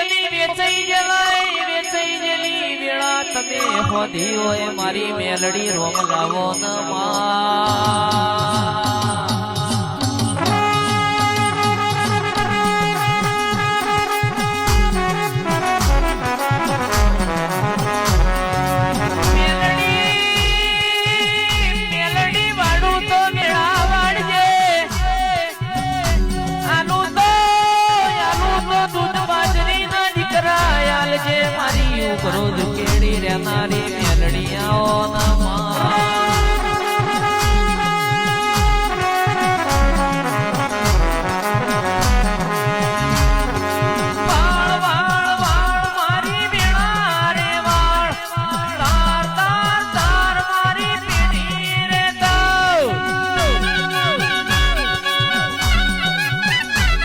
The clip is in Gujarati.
તમે વેચાઈ ગયેલી વેળા તમે હોધી હોય મારી મેલડી રોમ લાવો ન રોજ કેડી રહેનારી મેલડીયાઓ